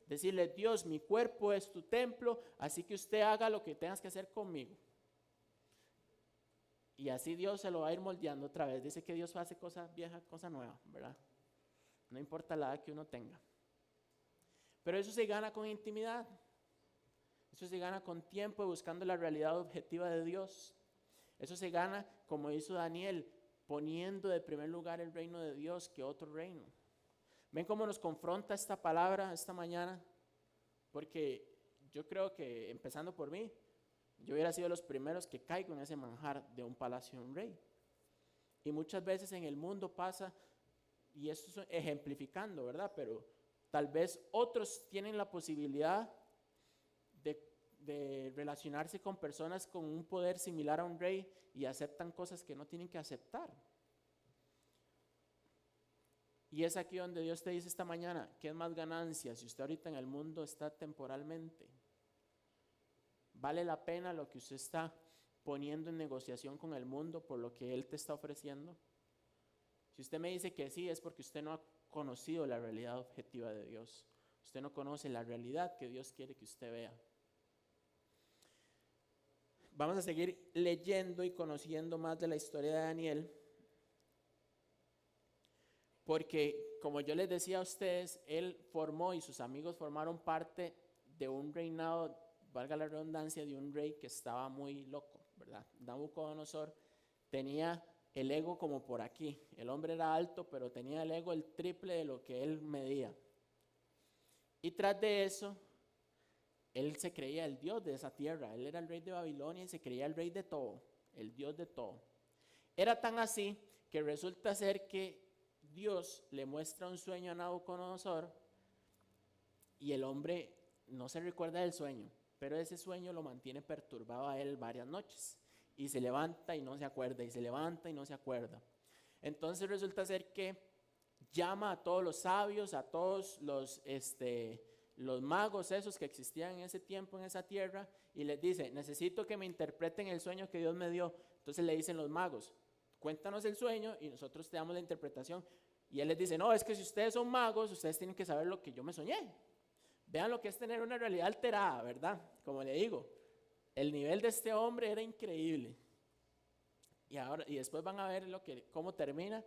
Decirle, Dios, mi cuerpo es tu templo, así que usted haga lo que tengas que hacer conmigo. Y así Dios se lo va a ir moldeando otra vez. Dice que Dios hace cosa vieja, cosa nueva, ¿verdad? No importa la edad que uno tenga. Pero eso se gana con intimidad. Eso se gana con tiempo y buscando la realidad objetiva de Dios. Eso se gana, como hizo Daniel, poniendo de primer lugar el reino de Dios que otro reino. ¿Ven cómo nos confronta esta palabra esta mañana? Porque yo creo que, empezando por mí, yo hubiera sido los primeros que caigo en ese manjar de un palacio de un rey. Y muchas veces en el mundo pasa, y esto es ejemplificando, ¿verdad? Pero tal vez otros tienen la posibilidad de relacionarse con personas con un poder similar a un rey y aceptan cosas que no tienen que aceptar. Y es aquí donde Dios te dice esta mañana, ¿qué es más ganancia si usted ahorita en el mundo está temporalmente? ¿Vale la pena lo que usted está poniendo en negociación con el mundo por lo que Él te está ofreciendo? Si usted me dice que sí, es porque usted no ha conocido la realidad objetiva de Dios. Usted no conoce la realidad que Dios quiere que usted vea. Vamos a seguir leyendo y conociendo más de la historia de Daniel, porque como yo les decía a ustedes, él formó y sus amigos formaron parte de un reinado, valga la redundancia, de un rey que estaba muy loco, ¿verdad? Nabucodonosor tenía el ego como por aquí. El hombre era alto, pero tenía el ego el triple de lo que él medía. Y tras de eso, él se creía el Dios de esa tierra. Él era el rey de Babilonia y se creía el rey de todo, el Dios de todo. Era tan así que resulta ser que Dios le muestra un sueño a Nabucodonosor y el hombre no se recuerda del sueño, pero ese sueño lo mantiene perturbado a él varias noches. Y se levanta y no se acuerda, y se levanta y no se acuerda. Entonces resulta ser que llama a todos los sabios, a todos los magos esos que existían en ese tiempo en esa tierra, y les dice, necesito que me interpreten el sueño que Dios me dio. Entonces le dicen los magos, cuéntanos el sueño y nosotros te damos la interpretación. Y él les dice, no, es que si ustedes son magos, ustedes tienen que saber lo que yo me soñé. Vean lo que es tener una realidad alterada, ¿verdad? Como le digo, el nivel de este hombre era increíble. Y después van a ver cómo termina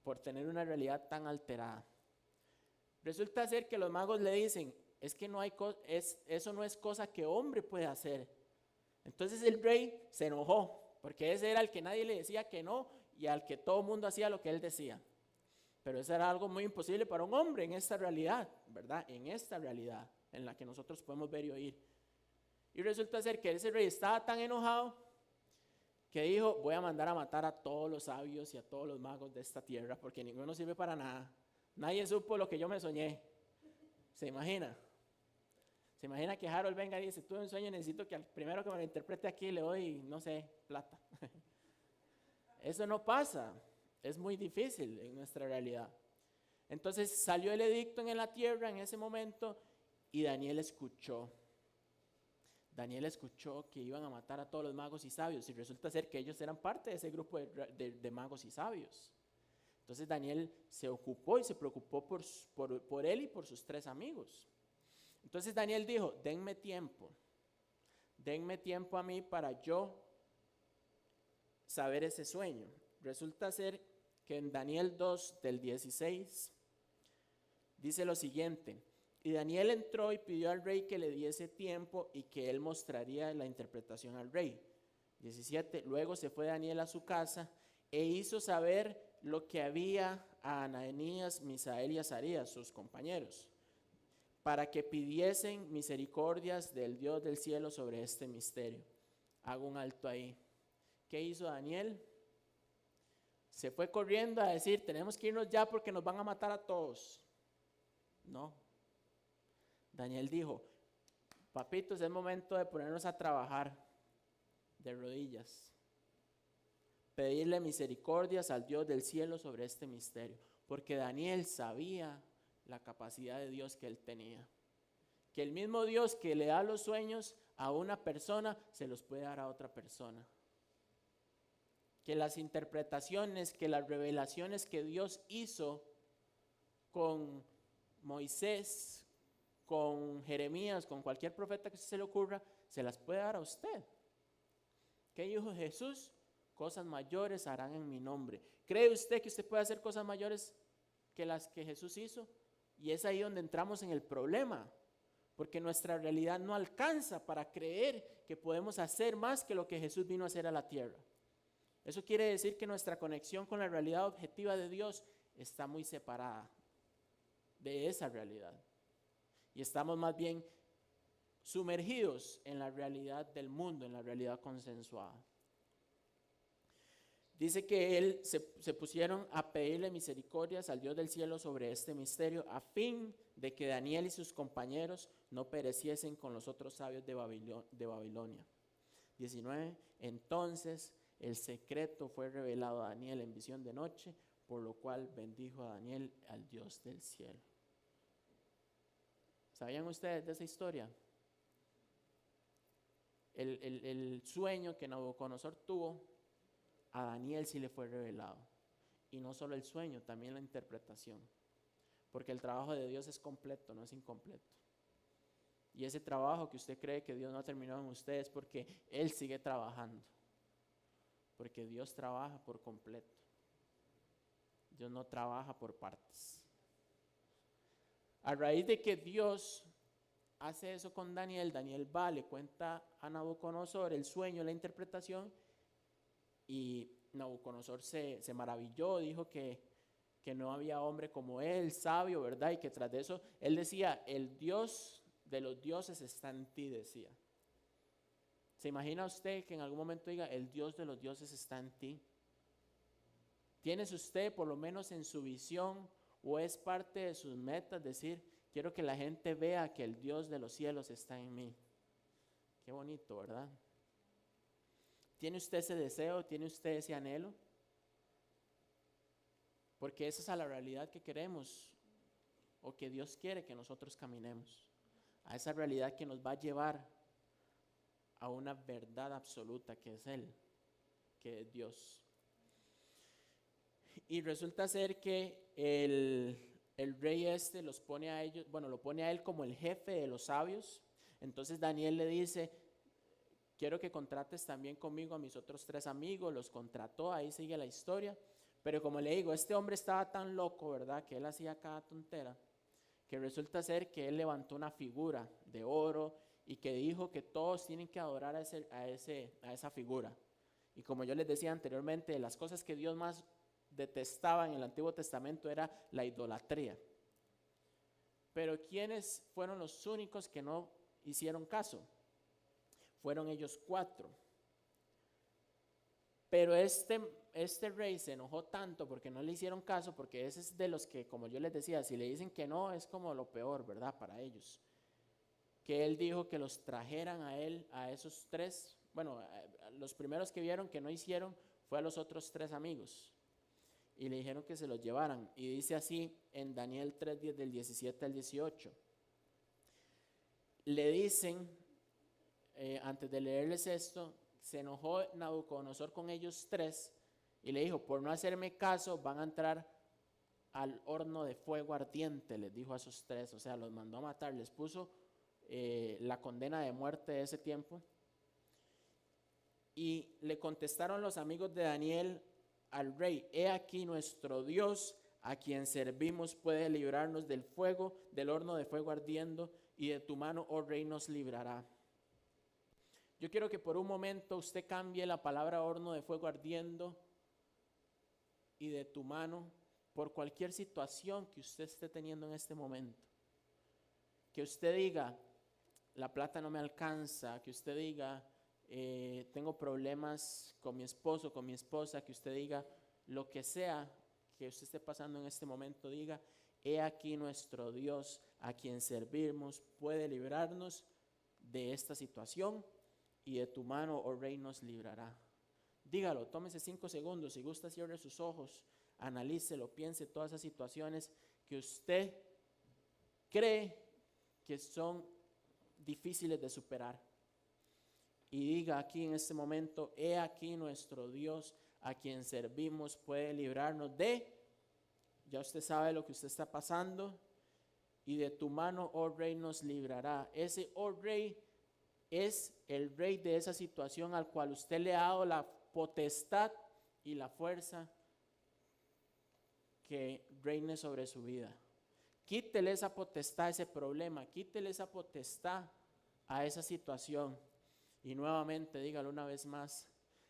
por tener una realidad tan alterada. Resulta ser que los magos le dicen, es que eso no es cosa que hombre puede hacer. Entonces el rey se enojó, porque ese era el que nadie le decía que no y al que todo el mundo hacía lo que él decía. Pero eso era algo muy imposible para un hombre en esta realidad, ¿verdad? En esta realidad en la que nosotros podemos ver y oír. Y resulta ser que ese rey estaba tan enojado que dijo, voy a mandar a matar a todos los sabios y a todos los magos de esta tierra, porque ninguno sirve para nada. Nadie supo lo que yo me soñé. ¿Se imagina? ¿Se imagina que Harold venga y dice, tuve un sueño, necesito que al primero que me lo interprete aquí le doy, no sé, plata? Eso no pasa. Es muy difícil en nuestra realidad. Entonces salió el edicto en la tierra en ese momento y Daniel escuchó. Daniel escuchó que iban a matar a todos los magos y sabios y resulta ser que ellos eran parte de ese grupo de magos y sabios. Entonces Daniel se ocupó y se preocupó por él y por sus 3 amigos. Entonces Daniel dijo, denme tiempo a mí para yo saber ese sueño. Resulta ser que en Daniel 2 del 16 dice lo siguiente, y Daniel entró y pidió al rey que le diese tiempo y que él mostraría la interpretación al rey. 17, luego se fue Daniel a su casa e hizo saber lo que había a Ananías, Misael y Azarías, sus compañeros, para que pidiesen misericordias del Dios del cielo sobre este misterio. Hago un alto ahí. ¿Qué hizo Daniel? Se fue corriendo a decir, tenemos que irnos ya porque nos van a matar a todos. No. Daniel dijo, papitos, es momento de ponernos a trabajar de rodillas. Pedirle misericordias al Dios del cielo sobre este misterio. Porque Daniel sabía la capacidad de Dios que él tenía. Que el mismo Dios que le da los sueños a una persona, se los puede dar a otra persona. Que las interpretaciones, que las revelaciones que Dios hizo con Moisés, con Jeremías, con cualquier profeta que se le ocurra, se las puede dar a usted. ¿Qué dijo Jesús? Cosas mayores harán en mi nombre. ¿Cree usted que usted puede hacer cosas mayores que las que Jesús hizo? Y es ahí donde entramos en el problema, porque nuestra realidad no alcanza para creer que podemos hacer más que lo que Jesús vino a hacer a la tierra. Eso quiere decir que nuestra conexión con la realidad objetiva de Dios está muy separada de esa realidad. Y estamos más bien sumergidos en la realidad del mundo, en la realidad consensuada. Dice que se pusieron a pedirle misericordias al Dios del cielo sobre este misterio, a fin de que Daniel y sus compañeros no pereciesen con los otros sabios de Babilonia. 19. Entonces el secreto fue revelado a Daniel en visión de noche, por lo cual bendijo a Daniel al Dios del cielo. ¿Sabían ustedes de esa historia? El sueño que Nabucodonosor tuvo, a Daniel sí le fue revelado. Y no solo el sueño, también la interpretación. Porque el trabajo de Dios es completo, no es incompleto. Y ese trabajo que usted cree que Dios no ha terminado en usted es porque Él sigue trabajando. Porque Dios trabaja por completo. Dios no trabaja por partes. A raíz de que Dios hace eso con Daniel, Daniel va, le cuenta a Nabucodonosor el sueño, la interpretación, y Nabucodonosor se maravilló, dijo que no había hombre como él, sabio, ¿verdad? Y que tras de eso, él decía, el Dios de los dioses está en ti, decía. ¿Se imagina usted que en algún momento diga, el Dios de los dioses está en ti? ¿Tienes usted, por lo menos en su visión, o es parte de sus metas, decir, quiero que la gente vea que el Dios de los cielos está en mí? Qué bonito, ¿verdad? ¿Tiene usted ese deseo? ¿Tiene usted ese anhelo? Porque esa es a la realidad que queremos, o que Dios quiere que nosotros caminemos. A esa realidad que nos va a llevar a una verdad absoluta que es Él, que es Dios. Y resulta ser que el rey los pone a ellos, lo pone a él como el jefe de los sabios. Entonces Daniel le dice, quiero que contrates también conmigo a mis otros 3 amigos. Los contrató, ahí sigue la historia. Pero como le digo, este hombre estaba tan loco, ¿verdad? Que él hacía cada tontera, que resulta ser que él levantó una figura de oro y que dijo que todos tienen que adorar a esa figura. Y como yo les decía anteriormente, las cosas que Dios más detestaba en el Antiguo Testamento era la idolatría. Pero ¿quiénes fueron los únicos que no hicieron caso? Fueron ellos 4. Pero este rey se enojó tanto porque no le hicieron caso, porque ese es de los que, como yo les decía, si le dicen que no, es como lo peor, ¿verdad? Para ellos. Que él dijo que los trajeran a él, a esos 3, los primeros que vieron que no hicieron, fue a los otros 3 amigos. Y le dijeron que se los llevaran. Y dice así en Daniel 3:10 del 17 al 18. Le dicen, antes de leerles esto, se enojó Nabucodonosor con ellos 3 y le dijo, por no hacerme caso van a entrar al horno de fuego ardiente, les dijo a esos 3, o sea, los mandó a matar, les puso la condena de muerte de ese tiempo. Y le contestaron los amigos de Daniel al rey, he aquí nuestro Dios, a quien servimos, puede librarnos del fuego, del horno de fuego ardiendo, y de tu mano, oh rey, nos librará. Yo quiero que por un momento usted cambie la palabra horno de fuego ardiendo y de tu mano por cualquier situación que usted esté teniendo en este momento. Que usted diga, la plata no me alcanza, que usted diga, tengo problemas con mi esposo, con mi esposa, que usted diga lo que sea que usted esté pasando en este momento, diga, he aquí nuestro Dios a quien servimos puede librarnos de esta situación y de tu mano, oh rey, nos librará. Dígalo, tómese 5 segundos, si gusta cierre sus ojos, analícelo, piense todas esas situaciones que usted cree que son difíciles de superar. y diga aquí en este momento: he aquí nuestro Dios a quien servimos puede librarnos de, ya usted sabe lo que usted está pasando, y de tu mano, oh rey, nos librará. Ese oh rey es el rey de esa situación al cual usted le ha dado la potestad y la fuerza que reine sobre su vida. Quítele esa potestad a ese problema, quítele esa potestad a esa situación. Y nuevamente dígalo una vez más: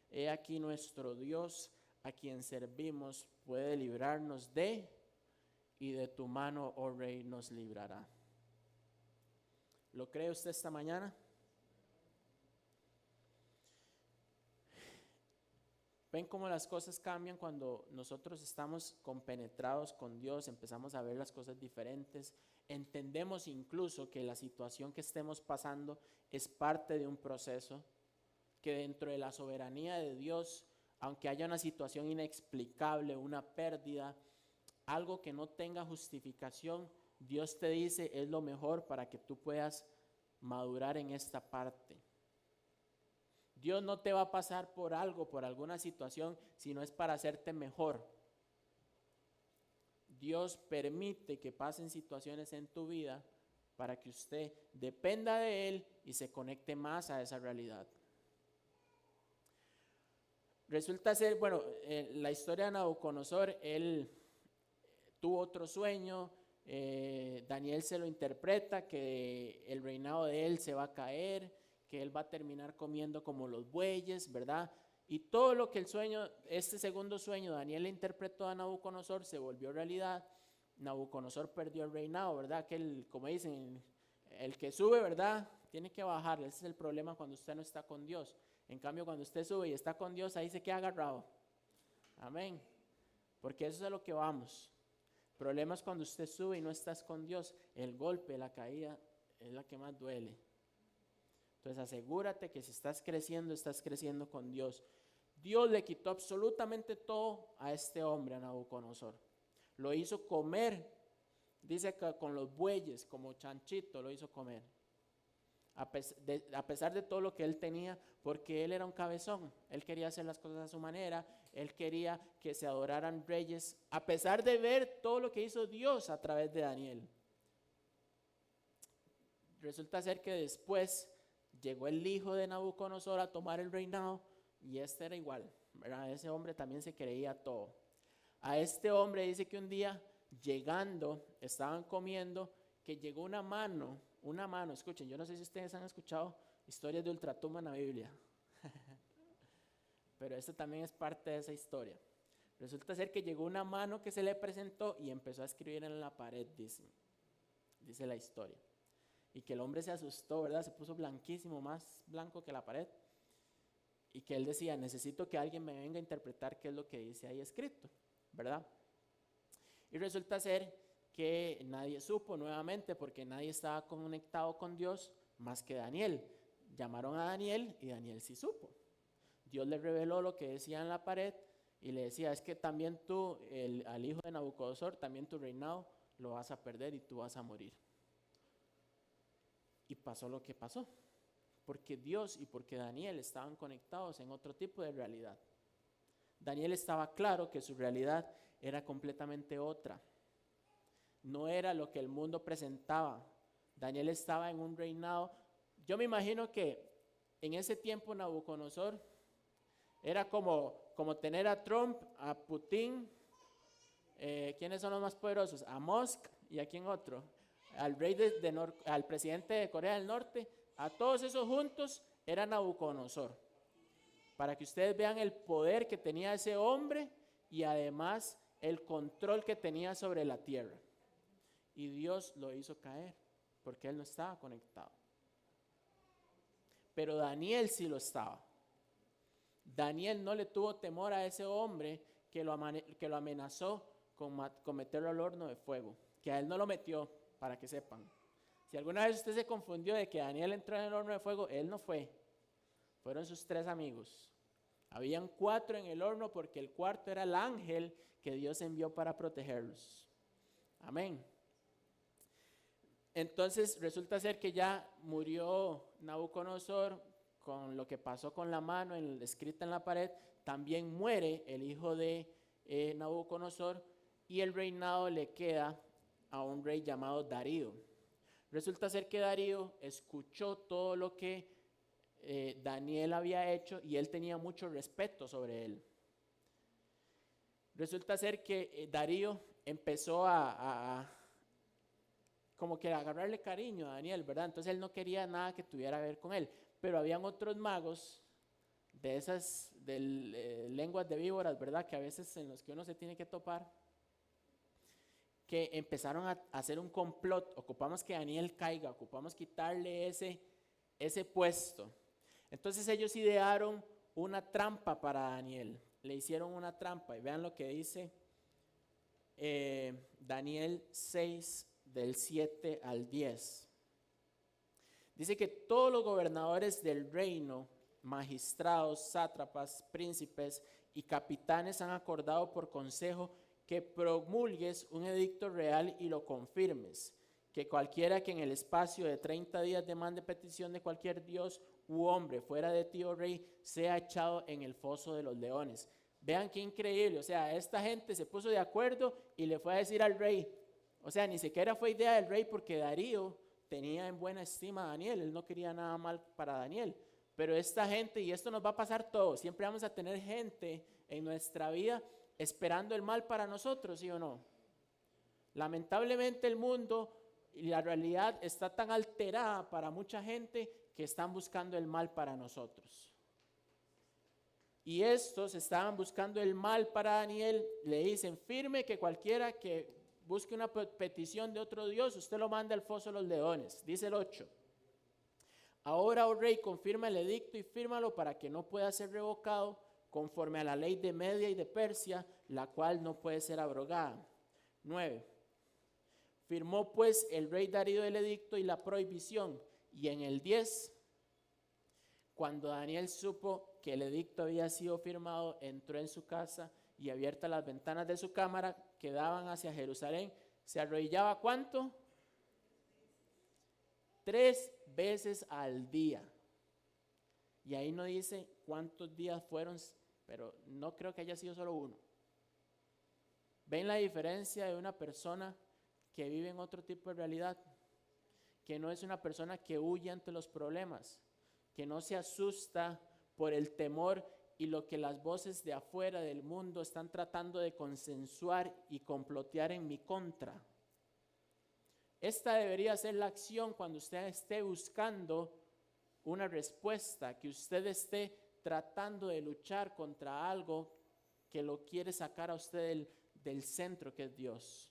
he aquí nuestro Dios a quien servimos puede librarnos de, y de tu mano, oh rey, nos librará. ¿Lo cree usted esta mañana? ¿Ven cómo las cosas cambian cuando nosotros estamos compenetrados con Dios? Empezamos a ver las cosas diferentes. Entendemos incluso que la situación que estemos pasando es parte de un proceso, que dentro de la soberanía de Dios, aunque haya una situación inexplicable, una pérdida, algo que no tenga justificación, Dios te dice es lo mejor para que tú puedas madurar en esta parte. Dios no te va a pasar por algo, por alguna situación, sino es para hacerte mejor. Dios permite que pasen situaciones en tu vida para que usted dependa de Él y se conecte más a esa realidad. Resulta ser, bueno, la historia de Nabucodonosor, él tuvo otro sueño, Daniel se lo interpreta, que el reinado de él se va a caer, que él va a terminar comiendo como los bueyes, ¿verdad? Y todo lo que el sueño, este segundo sueño, Daniel le interpretó a Nabucodonosor, se volvió realidad. Nabucodonosor perdió el reinado, ¿verdad? Que como dicen, el que sube, ¿verdad?, tiene que bajar. Ese es el problema cuando usted no está con Dios. En cambio, cuando usted sube y está con Dios, ahí se queda agarrado. Amén. Porque eso es a lo que vamos. El problema es cuando usted sube y no estás con Dios. El golpe, la caída es la que más duele. Entonces asegúrate que si estás creciendo con Dios. Dios le quitó absolutamente todo a este hombre, a Nabucodonosor. Lo hizo comer, dice que con los bueyes, como chanchito lo hizo comer. A pesar de todo lo que él tenía, porque él era un cabezón. Él quería hacer las cosas a su manera, él quería que se adoraran reyes, a pesar de ver todo lo que hizo Dios a través de Daniel. Resulta ser que después llegó el hijo de Nabucodonosor a tomar el reinado, y este era igual, ¿verdad? Ese hombre también se creía todo. A este hombre dice que un día llegando, estaban comiendo, que llegó una mano, escuchen, yo no sé si ustedes han escuchado historias de ultratumba en la Biblia, pero esto también es parte de esa historia. Resulta ser que llegó una mano que se le presentó y empezó a escribir en la pared, dice la historia. Y que el hombre se asustó, ¿verdad? Se puso blanquísimo, más blanco que la pared. Y que él decía: necesito que alguien me venga a interpretar qué es lo que dice ahí escrito, ¿verdad? Y resulta ser que nadie supo nuevamente, porque nadie estaba conectado con Dios más que Daniel. Llamaron a Daniel y Daniel sí supo. Dios le reveló lo que decía en la pared y le decía: es que también tú, al hijo de Nabucodonosor, también tu reinado lo vas a perder y tú vas a morir. Y pasó lo que pasó, porque Dios y porque Daniel estaban conectados en otro tipo de realidad. Daniel estaba claro que su realidad era completamente otra. No era lo que el mundo presentaba. Daniel estaba en un reinado. Yo me imagino que en ese tiempo Nabucodonosor era como tener a Trump, a Putin, ¿quiénes son los más poderosos? A Musk y a quién otro, al rey al presidente de Corea del Norte. A todos esos juntos era Nabucodonosor, para que ustedes vean el poder que tenía ese hombre y además el control que tenía sobre la tierra. Y Dios lo hizo caer porque él no estaba conectado. Pero Daniel sí lo estaba. Daniel no le tuvo temor a ese hombre que lo amenazó con meterlo al horno de fuego, que a él no lo metió, para que sepan. Si alguna vez usted se confundió de que Daniel entró en el horno de fuego, él no fue. Fueron sus 3 amigos. Habían 4 en el horno porque el cuarto era el ángel que Dios envió para protegerlos. Amén. Entonces resulta ser que ya murió Nabucodonosor con lo que pasó con la mano escrita en la pared, también muere el hijo de Nabucodonosor y el reinado le queda a un rey llamado Darío. Resulta ser que Darío escuchó todo lo que Daniel había hecho y él tenía mucho respeto sobre él. Resulta ser que Darío empezó como que a agarrarle cariño a Daniel, ¿verdad? Entonces él no quería nada que tuviera que ver con él, pero habían otros magos de esas lenguas de víboras, ¿verdad? Que a veces en los que uno se tiene que topar, que empezaron a hacer un complot. Ocupamos que Daniel caiga, ocupamos quitarle ese puesto. Entonces ellos idearon una trampa para Daniel, le hicieron una trampa y vean lo que dice Daniel 6 del 7 al 10. Dice que todos los gobernadores del reino, magistrados, sátrapas, príncipes y capitanes han acordado por consejo que promulgues un edicto real y lo confirmes, que cualquiera que en el espacio de 30 días demande petición de cualquier dios u hombre fuera de ti, oh rey, sea echado en el foso de los leones. Vean qué increíble, o sea, esta gente se puso de acuerdo y le fue a decir al rey, o sea, ni siquiera fue idea del rey porque Darío tenía en buena estima a Daniel, él no quería nada mal para Daniel, pero esta gente, y esto nos va a pasar todo, siempre vamos a tener gente en nuestra vida esperando el mal para nosotros, ¿sí o no? Lamentablemente el mundo y la realidad está tan alterada para mucha gente que están buscando el mal para nosotros. Y estos estaban buscando el mal para Daniel, le dicen, firme que cualquiera que busque una petición de otro Dios, usted lo manda al foso de los leones. Dice el 8. Ahora, oh rey, confirma el edicto y fírmalo para que no pueda ser revocado conforme a la ley de Media y de Persia, la cual no puede ser abrogada. 9. Firmó pues el rey Darío el edicto y la prohibición, y en el 10, cuando Daniel supo que el edicto había sido firmado, entró en su casa y abiertas las ventanas de su cámara que daban hacia Jerusalén, se arrodillaba ¿cuánto? 3 veces al día. Y ahí no dice cuántos días fueron, pero no creo que haya sido solo uno. ¿Ven la diferencia de una persona que vive en otro tipo de realidad? Que no es una persona que huye ante los problemas, que no se asusta por el temor y lo que las voces de afuera del mundo están tratando de consensuar y complotear en mi contra. Esta debería ser la acción cuando usted esté buscando una respuesta, que usted esté tratando de luchar contra algo que lo quiere sacar a usted del centro que es Dios.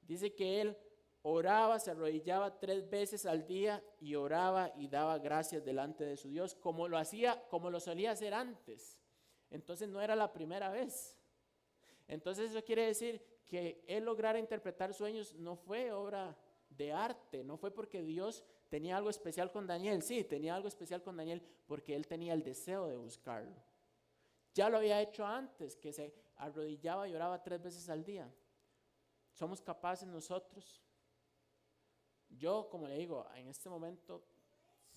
Dice que él oraba, se arrodillaba 3 veces al día y oraba y daba gracias delante de su Dios, como lo solía hacer antes. Entonces no era la primera vez. Entonces eso quiere decir que él lograra interpretar sueños no fue obra de arte, no fue porque Dios tenía algo especial con Daniel. Sí, tenía algo especial con Daniel porque él tenía el deseo de buscarlo. Ya lo había hecho antes, que se arrodillaba y oraba 3 veces al día. ¿Somos capaces nosotros? Yo, como le digo, en este momento,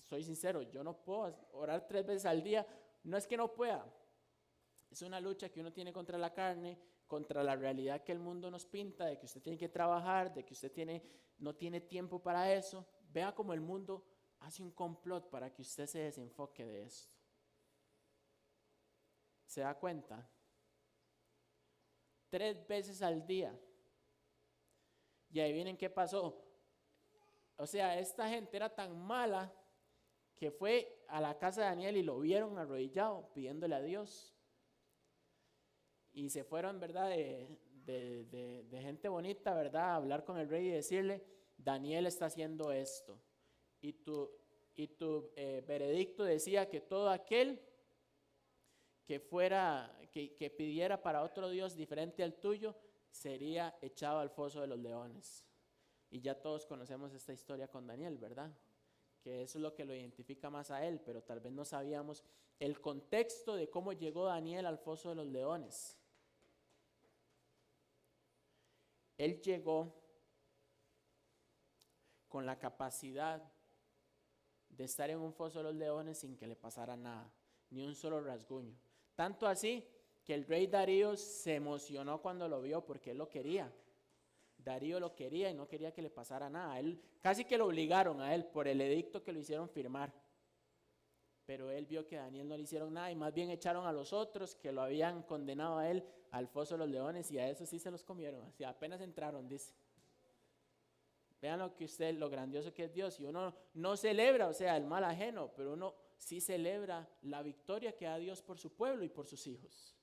soy sincero, yo no puedo orar 3 veces al día. No es que no pueda, es una lucha que uno tiene contra la carne, contra la realidad que el mundo nos pinta, de que usted tiene que trabajar, de que usted no tiene tiempo para eso. Vea cómo el mundo hace un complot para que usted se desenfoque de esto. ¿Se da cuenta? 3 veces al día. Y ahí vienen qué pasó. O sea, esta gente era tan mala que fue a la casa de Daniel y lo vieron arrodillado pidiéndole a Dios. Y se fueron, ¿verdad? De gente bonita, ¿verdad? A hablar con el rey y decirle, Daniel está haciendo esto. Y tu veredicto decía que todo aquel que pidiera para otro Dios diferente al tuyo sería echado al foso de los leones. Y ya todos conocemos esta historia con Daniel, ¿verdad? Que eso es lo que lo identifica más a él, pero tal vez no sabíamos el contexto de cómo llegó Daniel al foso de los leones. Él llegó con la capacidad de estar en un foso de los leones sin que le pasara nada, ni un solo rasguño. Tanto así que el rey Darío se emocionó cuando lo vio porque él lo quería. Darío lo quería y no quería que le pasara nada. Él, casi que lo obligaron a él por el edicto que lo hicieron firmar. Pero él vio que a Daniel no le hicieron nada y más bien echaron a los otros que lo habían condenado a él al foso de los leones y a esos sí se los comieron. Así apenas entraron, dice. Vean lo grandioso que es Dios. Y uno no celebra, o sea, el mal ajeno, pero uno sí celebra la victoria que da Dios por su pueblo y por sus hijos.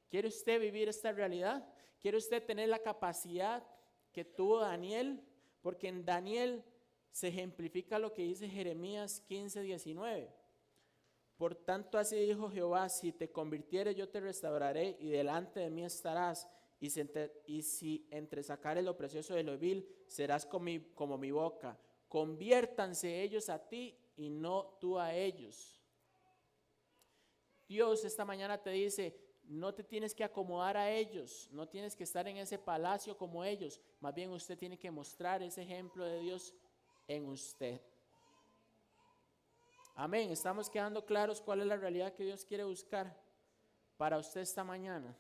¿Quiere usted vivir esta realidad? ¿Quiere usted tener la capacidad que tuvo Daniel? Porque en Daniel se ejemplifica lo que dice Jeremías 15:19. Por tanto así dijo Jehová, si te convirtieres yo te restauraré y delante de mí estarás, y si entresacares lo precioso de lo vil, serás como mi boca. Conviértanse ellos a ti y no tú a ellos. Dios esta mañana te dice, no te tienes que acomodar a ellos, no tienes que estar en ese palacio como ellos, más bien usted tiene que mostrar ese ejemplo de Dios en usted. Amén, estamos quedando claros cuál es la realidad que Dios quiere buscar para usted esta mañana.